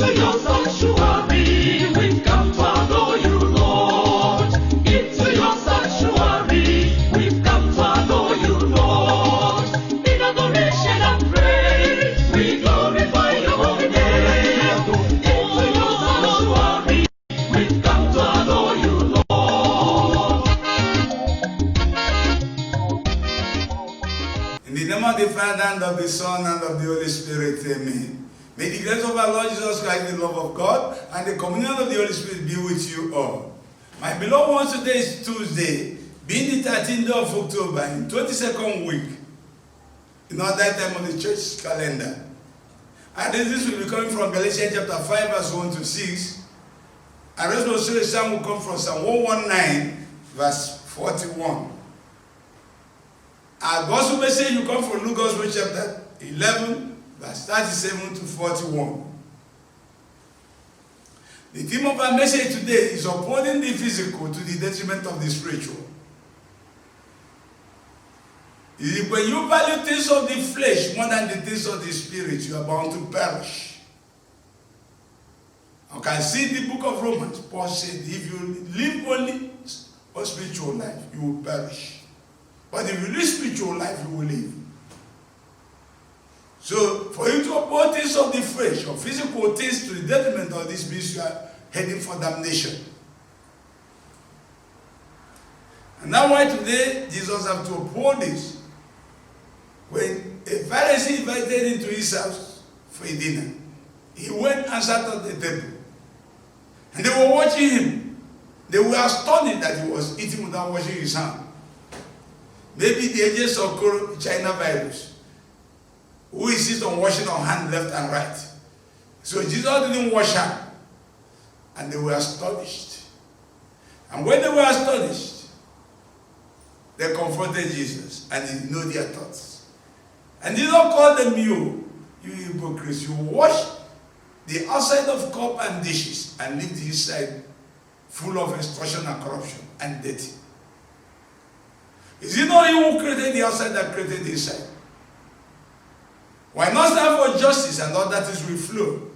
Into your sanctuary, we've come to adore you, Lord. Into your sanctuary, we've come to adore you, Lord. In adoration and praise, we glorify your holy name. Into your sanctuary, we've come to adore you, Lord. In the name of the Father, and of the Son, and of the Holy Spirit, amen. May the grace of our Lord Jesus Christ, the love of God, and the communion of the Holy Spirit be with you all. My beloved ones, today is Tuesday, being the 13th day of October, in 22nd week, in that time of the church calendar. And this will be coming from Galatians chapter 5, verse 1 to 6. And the rest of the psalm will come from Psalm 119, verse 41. Our gospel message will come from Luke Gospel chapter 11, verse 37 to 41. The theme of our message today is upholding the physical to the detriment of the spiritual. When you value things of the flesh more than the things of the spirit, you are bound to perish. You can see in the book of Romans, Paul said, if you live only a spiritual life, you will perish. But if you live spiritual life, you will live. So, for you to uphold things of the flesh or physical things to the detriment of this beast, you are heading for damnation. And now why today Jesus have to uphold this? When a Pharisee invited him to his house for a dinner, he went and sat at the table. And they were watching him. They were astonished that he was eating without washing his hands. Maybe the agents of China virus, who insists on washing our hands left and right. So Jesus didn't wash hands. And they were astonished. And when they were astonished, they confronted Jesus and he knew their thoughts. And Jesus called them, you hypocrites, you wash the outside of cup and dishes and leave the inside full of extortion and corruption and dirty. Is it not you who created the outside that created the inside? Why not stand for justice and all that is will flow?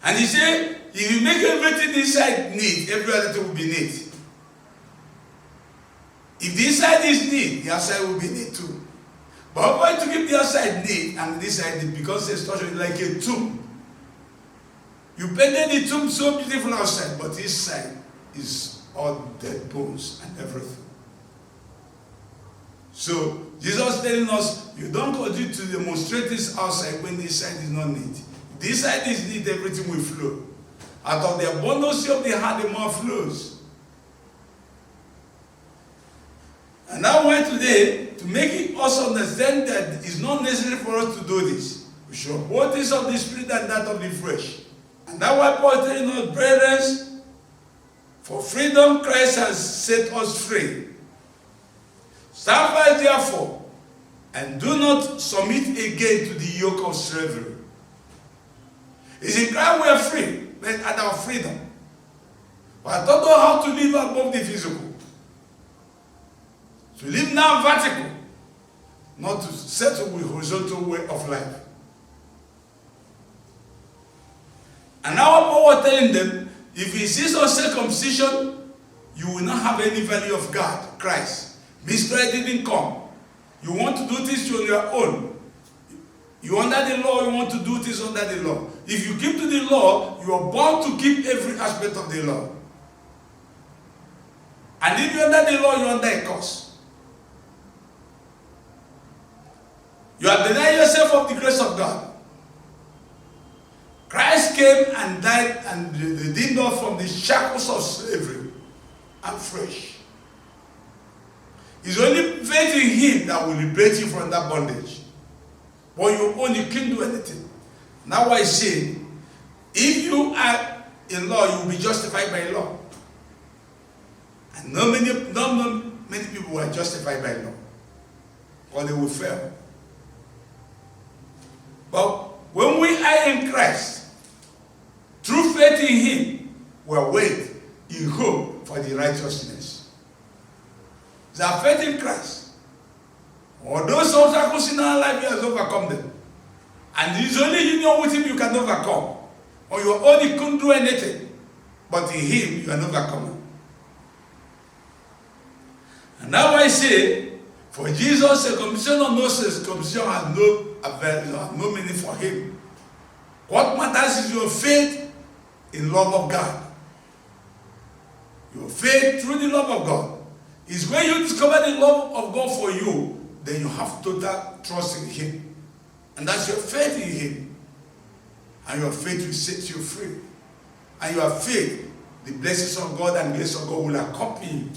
And he said, if you make everything inside neat, every other thing will be neat. If the inside is neat, the outside will be neat too. But why to keep the outside neat and this side neat? Because the structure is like a tomb. You painted the tomb so beautiful outside, but inside is all dead bones and everything. So, Jesus telling us, you don't continue to demonstrate this outside when the inside is not neat. If the inside is neat, everything will flow. Out of the abundance of the heart, the mouth flows. And I want today to make it us understand that it's not necessary for us to do this. We should hold this of the spirit and that of the flesh. And that's why Paul is telling us, brethren, for freedom Christ has set us free. Stand fast therefore, and do not submit again to the yoke of slavery. It's in Christ we are free, but at our freedom. But I don't know how to live above the physical. To live now vertical, not to settle with horizontal way of life. And now Paul was telling them, if you insist on circumcision, you will not have any value of God, Christ. Christ didn't come. You want to do things on your own. You under the law, you want to do things under the law. If you keep to the law, you are bound to keep every aspect of the law. And if you're under the law, you're under a curse. You are denying yourself of the grace of God. Christ came and died and redeemed us from the shackles of slavery and flesh. It's only faith in him that will liberate you from that bondage. But you only can't do anything. Now I say, if you are in law, you will be justified by law. And not many people are justified by law. Or they will fail. But when we are in Christ, through faith in him, we are waiting in hope for the righteousness. It's our faith in Christ. Although some obstacles in our life, he has overcome them. And it's only union with him you can overcome. On your own you couldn't do anything. But in him you are an overcomer. And now I say, for Jesus, circumcision or no circumcision has no meaning for him. What matters is your faith in love of God. Your faith through the love of God is when you discover the love of God for you, then you have total trust in him. And that's your faith in him. And your faith will set you free. And your faith, the blessings of God and grace of God will accompany you.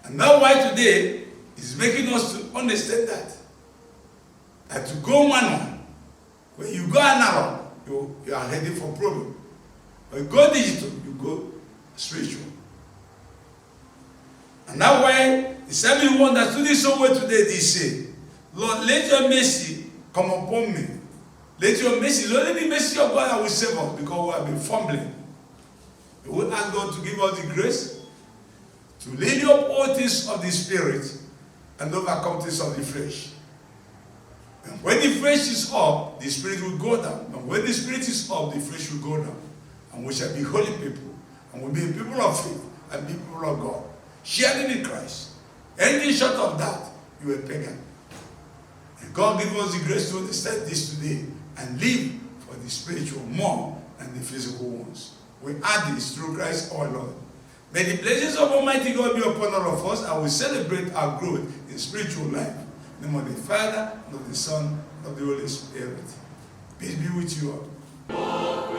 And now why today is making us to understand that to go manual, when you go analog, you are heading for problem. When you go digital, you go spiritual. And that's why the same one that stood so well today, they say, Lord, let your mercy come upon me. Let your mercy, it's only the mercy of God that will save us, because we have been fumbling. We will ask God to give us the grace to lay up all things of the spirit and overcome things of the flesh. And when the flesh is up, the spirit will go down. And when the spirit is up, the flesh will go down. And we shall be holy people. And we'll be people of faith and people of God, sharing in Christ. Anything short of that, you are pagan. And God give us the grace to understand this today and live for the spiritual more than the physical ones. We add this through Christ our Lord. May the blessings of Almighty God be upon all of us, and we celebrate our growth in spiritual life. In the name of the Father, and of the Son, and of the Holy Spirit. Peace be with you all.